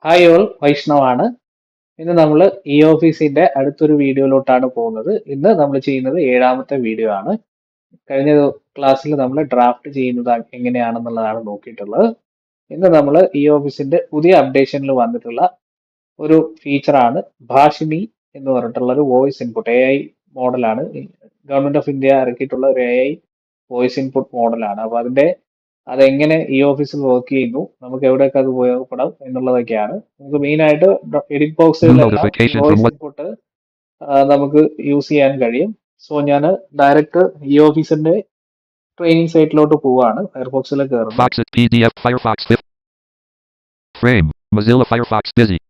Hi all വൈഷ്ണവാണ്. ഇന്ന് നമ്മൾ E ഓഫീസിന്റെ അടുത്തൊരു വീഡിയോയിലോട്ടാണ് പോകുന്നത്. ഇന്ന് നമ്മൾ ചെയ്യുന്നത് ഏഴാമത്തെ വീഡിയോ ആണ്. കഴിഞ്ഞ ക്ലാസ്സിൽ നമ്മൾ ഡ്രാഫ്റ്റ് ചെയ്യുന്നത് എങ്ങനെയാണെന്നുള്ളതാണ് നോക്കിയിട്ടുള്ളത്. ഇന്ന് നമ്മൾ ഇ ഓഫീസിന്റെ പുതിയ അപ്ഡേഷനിൽ വന്നിട്ടുള്ള ഒരു ഫീച്ചറാണ് ഭാഷിണി എന്ന് പറഞ്ഞിട്ടുള്ള ഒരു വോയിസ് ഇൻപുട്ട് AI മോഡലാണ്. ഗവൺമെന്റ് ഓഫ് ഇന്ത്യ ഇറക്കിയിട്ടുള്ള ഒരു AI വോയിസ് ഇൻപുട്ട് മോഡലാണ്. അപ്പൊ അതെങ്ങനെ ഈ ഓഫീസിൽ വർക്ക് ചെയ്യുന്നു, നമുക്ക് എവിടെയൊക്കെ അത് ഉപയോഗപ്പെടാം എന്നുള്ളതൊക്കെയാണ്. നമുക്ക് മെയിൻ ആയിട്ട് എഡിറ്റ് ബോക്സുകളിലെല്ലാം വോയിസ് ഇൻപുട്ട് നമുക്ക് യൂസ് ചെയ്യാൻ കഴിയും. സോ ഞാൻ ഡയറക്റ്റ് ഈ ഓഫീസിന്റെ ട്രെയിനിങ് സൈറ്റിലോട്ട് പോവാണ്. ഫയർഫോക്സിൽ കയറുന്നു. PDF Firefox Frame Mozilla Firefox busy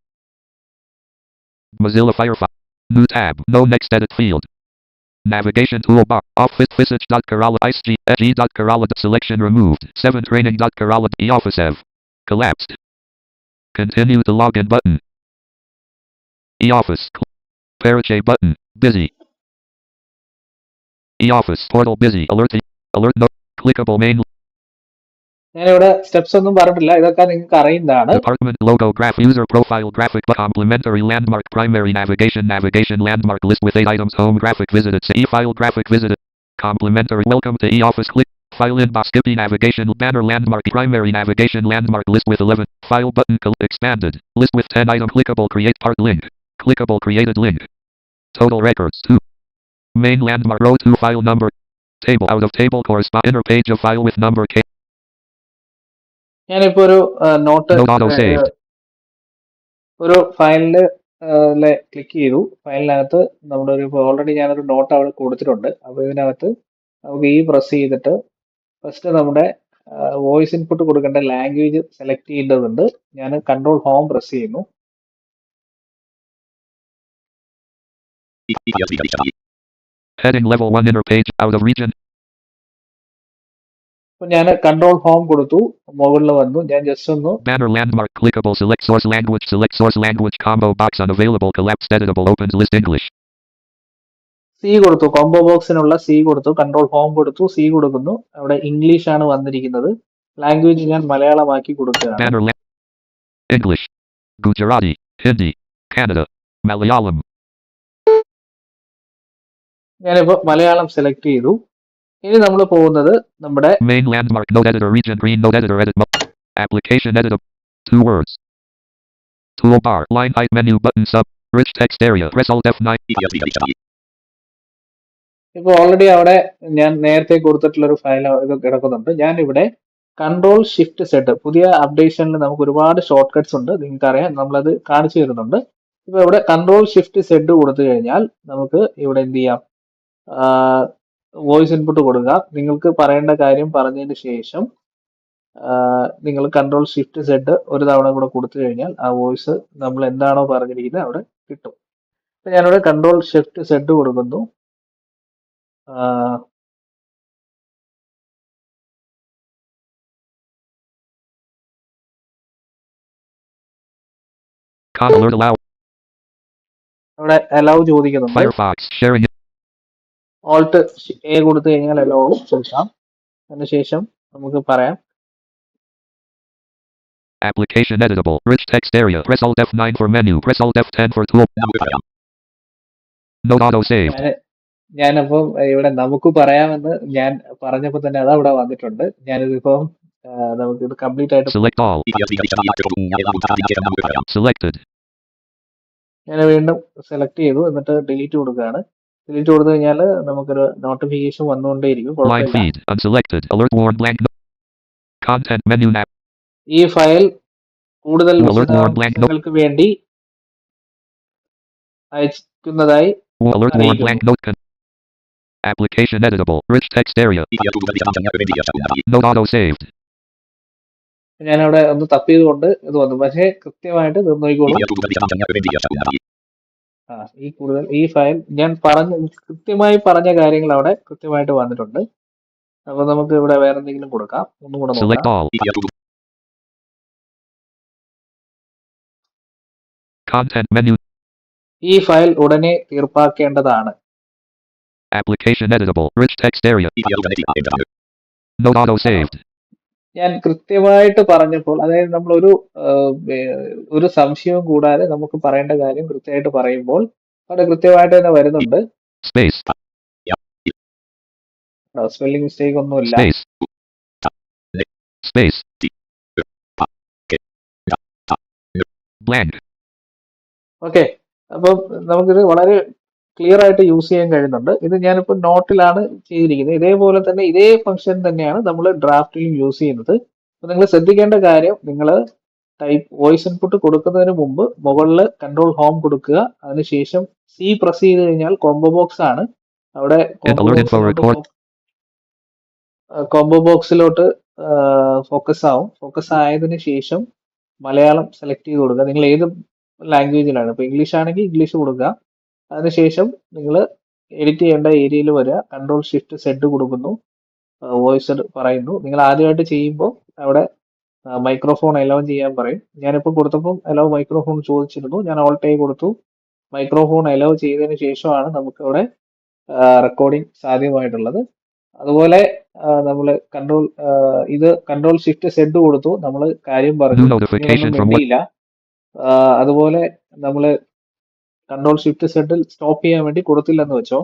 Mozilla Firefox new tab no next edit field navigation toolbar off visage.kerala isg.kerala selection removed 7 training.kerala eoffice ev collapsed continue to login button eoffice Parache button busy eoffice portal busy alert no clickable main ഞാനിവിടെ steps ഒന്നും പറഞ്ഞിട്ടില്ല, ഇതൊക്കെ നിങ്ങൾക്ക് അറിയുന്നതാണ്. Department logo graph user profile graphic complementary landmark primary navigation landmark list with 8 items home graphic visited e-file graphic visited complementary welcome to e-office click file inbox skippy navigation banner landmark primary navigation landmark list with 11 file button expanded list with 10 item clickable create part link clickable created link total records 2 main landmark row 2 file number table out of table correspond inner page of file with number k ഞാനിപ്പോ ഒരു ഒരു ഫയലില് click ചെയ്തു. ഫയലിനകത്ത് നമ്മളൊരു already ഞാനൊരു not അവിടെ കൊടുത്തിട്ടുണ്ട്. അപ്പൊ ഇതിനകത്ത് നമുക്ക് ഈ പ്രസ് ചെയ്തിട്ട് ഫസ്റ്റ് നമ്മുടെ വോയിസ് ഇൻപുട്ട് കൊടുക്കേണ്ട ലാംഗ്വേജ് സെലക്ട് ചെയ്യേണ്ടതുണ്ട്. ഞാൻ കൺട്രോൾ ഹോം പ്രസ് ചെയ്യുന്നു. Heading level 1 inner page out of region. ഞാൻ കൺട്രോൾ ഹോം കൊടുത്തു, മുകളിൽ വന്നു. ഞാൻ ജസ്റ്റ് ഒന്ന് banner landmark clickable select source language combo box unavailable collapsed editable opens list English C കൊടുത്തു. കോംബോ ബോക്സിനുള്ള സി കൊടുത്തു. കൺട്രോൾ ഹോം കൊടുത്തു, സി കൊടുക്കുന്നു. അവിടെ ഇംഗ്ലീഷ് ആണ് വന്നിരിക്കുന്നത്. ലാംഗ്വേജ് ഞാൻ മലയാളമാക്കി കൊടുക്കുകയാണ്. English, Gujarati, Hindi, Kannada, Malayalam. ഞാനിപ്പോ മലയാളം സെലക്ട് ചെയ്തു. ഇനി നമ്മൾ പോകുന്നത് നമ്മുടെ main landmark node editor region green node editor edit application editor 2 words toolbar line height menu button sub rich text area press alt F9 ഇപ്പൊ already അവിടെ ഞാൻ നേരത്തെ കൊടുത്തിട്ടുള്ള ഒരു ഫയൽ ഇത് കിടക്കുന്നുണ്ട്. ഞാൻ ഇവിടെ കൺട്രോൾ ഷിഫ്റ്റ് സെറ്റ് പുതിയ അപ്ഡേഷനിൽ നമുക്ക് ഒരുപാട് ഷോർട്ട് കട്ട്സ് ഉണ്ട്, നിങ്ങൾക്കറിയാം, നമ്മളത് കാണിച്ചു തരുന്നുണ്ട്. ഇപ്പൊ ഇവിടെ കൺട്രോൾ ഷിഫ്റ്റ് സെറ്റ് കൊടുത്തു കഴിഞ്ഞാൽ നമുക്ക് ഇവിടെ എന്ത് ചെയ്യാം, വോയിസ് ഇൻപുട്ട് കൊടുക്കുക. നിങ്ങൾക്ക് പറയേണ്ട കാര്യം പറഞ്ഞതിന് ശേഷം നിങ്ങൾ കൺട്രോൾ ഷിഫ്റ്റ് സെറ്റ് ഒരു തവണ കൂടെ കൊടുത്തു കഴിഞ്ഞാൽ ആ വോയിസ് നമ്മൾ എന്താണോ പറഞ്ഞിരിക്കുന്നത് അവിടെ കിട്ടും. അപ്പൊ ഞാനിവിടെ കൺട്രോൾ ഷിഫ്റ്റ് സെറ്റ് കൊടുക്കുന്നു. അവിടെ അലൗ ചോദിക്കുന്നുണ്ട്. ഓൾട്ട് എ കൊടുത്തു കഴിഞ്ഞാൽ അലോ കൊടുക്കാം. അതിനുശേഷം നമുക്ക് പറയാം application editable rich text area press alt F9 for menu press alt F10 for tool node auto saved. ഞാനപ്പം ഇവിടെ നമുക്ക് പറയാമെന്ന് ഞാൻ പറഞ്ഞപ്പോൾ തന്നെ അത് അവിടെ വന്നിട്ടുണ്ട്. ഞാനിതിപ്പം നമുക്ക് ഇത് കംപ്ലീറ്റ് ആയിട്ട് ഞാൻ വീണ്ടും സെലക്ട് ചെയ്തു, എന്നിട്ട് ഡിലീറ്റ് കൊടുക്കുകയാണ്. ഡിലീറ്റ് കൊടുത്തു കഴിഞ്ഞാൽ നമുക്കൊരു നോട്ടിഫിക്കേഷൻ വന്നുകൊണ്ടേയിരിക്കും. ഈ ഫയൽ കൂടുതൽ വിശദാംശങ്ങൾക്ക് വേണ്ടി അയക്കുന്നതായി application editable rich text area node auto saved. ഞാനവിടെ ഒന്ന് തപ്പിയതുകൊണ്ട് ഇത് വന്നു, പക്ഷേ കൃത്യമായിട്ട് നോക്കിക്കോളൂ. ഈ ഫയൽ ഞാൻ കൃത്യമായി പറഞ്ഞ കാര്യങ്ങൾ അവിടെ കൃത്യമായിട്ട് വന്നിട്ടുണ്ട്. അപ്പൊ നമുക്ക് ഇവിടെ വേറെ എന്തെങ്കിലും കൊടുക്കാം. ഒന്നും കൂടെ നോക്കാം. content menu ഈ ഫയൽ ഉടനെ തീർപ്പാക്കേണ്ടതാണ്. application editable rich text area node auto saved. ഞാൻ കൃത്യമായിട്ട് പറഞ്ഞപ്പോൾ, അതായത് നമ്മളൊരു ഒരു സംശയവും കൂടാതെ നമുക്ക് പറയേണ്ട കാര്യം കൃത്യമായിട്ട് പറയുമ്പോൾ അവിടെ കൃത്യമായിട്ട് തന്നെ വരുന്നുണ്ട്. Space. സ്പെല്ലിംഗ് മിസ്റ്റേക്ക് ഒന്നുമില്ല. Space. Space. Blank. ഓക്കെ, അപ്പം നമുക്കിത് വളരെ ക്ലിയർ ആയിട്ട് യൂസ് ചെയ്യാൻ കഴിയുന്നുണ്ട്. ഇത് ഞാനിപ്പോൾ നോട്ടിലാണ് ചെയ്തിരിക്കുന്നത്. ഇതേപോലെ തന്നെ ഇതേ ഫംഗ്ഷൻ തന്നെയാണ് നമ്മൾ ഡ്രാഫ്റ്റിലും യൂസ് ചെയ്യുന്നത്. അപ്പോൾ നിങ്ങൾ ശ്രദ്ധിക്കേണ്ട കാര്യം, നിങ്ങൾ വോയിസ് ഇൻപുട്ട് കൊടുക്കുന്നതിന് മുമ്പ് മുകളിൽ കൺട്രോൾ ഹോം കൊടുക്കുക. അതിനുശേഷം സി പ്രസ് ചെയ്ത് കഴിഞ്ഞാൽ കോംബോ ബോക്സ് ആണ്. അവിടെ കോംബോ ബോക്സിലോട്ട് ഫോക്കസ് ആവും. ഫോക്കസ് ആയതിനു ശേഷം മലയാളം സെലക്ട് ചെയ്ത് കൊടുക്കുക. നിങ്ങൾ ഏത് ലാംഗ്വേജിലാണ്, ഇപ്പൊ ഇംഗ്ലീഷ് ആണെങ്കിൽ ഇംഗ്ലീഷ് കൊടുക്കുക. അതിനുശേഷം നിങ്ങൾ എഡിറ്റ് ചെയ്യേണ്ട ഏരിയയിൽ വരിക, കൺട്രോൾ ഷിഫ്റ്റ് സെഡ് കൊടുക്കുന്നു, വോയിസ് പറയുന്നു. നിങ്ങൾ ആദ്യമായിട്ട് ചെയ്യുമ്പോൾ അവിടെ മൈക്രോഫോൺ അലോ ചെയ്യാൻ പറയും. ഞാനിപ്പോൾ കൊടുത്തപ്പോൾ അലോ മൈക്രോഫോൺ ചോദിച്ചിരുന്നു, ഞാൻ ഓൾട്ട് എ കൊടുത്തു. മൈക്രോഫോൺ അലോ ചെയ്തതിന് ശേഷമാണ് നമുക്ക് അവിടെ റെക്കോർഡിംഗ് സാധ്യമായിട്ടുള്ളത്. അതുപോലെ നമ്മൾ കൺട്രോൾ ഷിഫ്റ്റ് സെഡ് കൊടുത്തു, നമ്മൾ കാര്യം പറഞ്ഞു, വേണ്ടിയില്ല. അതുപോലെ നമ്മൾ കൺട്രോൾ ഷിഫ്റ്റ് സെഡിൽ സ്റ്റോപ്പ് ചെയ്യാൻ വേണ്ടി കൊടുത്തില്ലെന്ന് വെച്ചോ,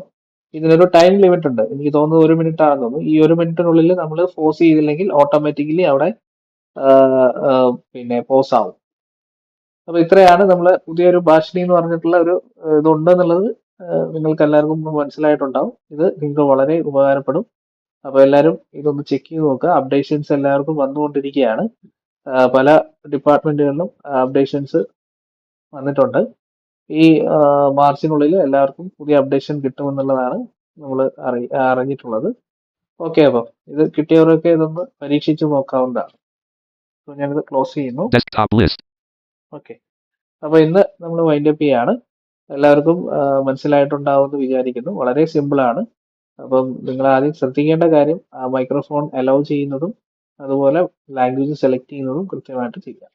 ഇതിനൊരു ടൈം ലിമിറ്റ് ഉണ്ട്. എനിക്ക് തോന്നുന്നത് 1 മിനിറ്റ് ആണെന്ന് തോന്നുന്നു. ഈ 1 മിനിറ്റിനുള്ളിൽ നമ്മൾ ഫോഴ്സ് ചെയ്തില്ലെങ്കിൽ ഓട്ടോമാറ്റിക്കലി അവിടെ പിന്നെ പോസ് ആവും. അപ്പൊ ഇത്രയാണ് നമ്മൾ പുതിയൊരു ഭാഷണി എന്ന് പറഞ്ഞിട്ടുള്ള ഒരു ഇതുണ്ടെന്നുള്ളത് നിങ്ങൾക്ക് എല്ലാവർക്കും മനസ്സിലായിട്ടുണ്ടാവും. ഇത് നിങ്ങൾക്ക് വളരെ ഉപകാരപ്പെടും. അപ്പൊ എല്ലാവരും ഇതൊന്ന് ചെക്ക് ചെയ്ത് നോക്കുക. അപ്ഡേഷൻസ് എല്ലാവർക്കും വന്നുകൊണ്ടിരിക്കുകയാണ്. പല ഡിപ്പാർട്ട്മെന്റുകളിലും അപ്ഡേഷൻസ് വന്നിട്ടുണ്ട്. ഈ മാർച്ചിനുള്ളിൽ എല്ലാവർക്കും പുതിയ അപ്ഡേഷൻ കിട്ടുമെന്നുള്ളതാണ് നമ്മൾ അറിഞ്ഞിട്ടുള്ളത്. ഓക്കെ, അപ്പം ഇത് കിട്ടിയവരൊക്കെ ഇതൊന്ന് പരീക്ഷിച്ച് നോക്കാവുന്നതാണ്. അപ്പൊ ഞാനിത് ക്ലോസ് ചെയ്യുന്നു. ഓക്കെ, അപ്പൊ ഇന്ന് നമ്മൾ വൈൻഡപ്പ് ചെയ്യാണ്. എല്ലാവർക്കും മനസ്സിലായിട്ടുണ്ടാവുമെന്ന് വിചാരിക്കുന്നു. വളരെ സിമ്പിൾ ആണ്. അപ്പം നിങ്ങൾ ആദ്യം ശ്രദ്ധിക്കേണ്ട കാര്യം മൈക്രോഫോൺ അലോ ചെയ്യുന്നതും അതുപോലെ ലാംഗ്വേജ് സെലക്ട് ചെയ്യുന്നതും കൃത്യമായിട്ട് ചെയ്യാം.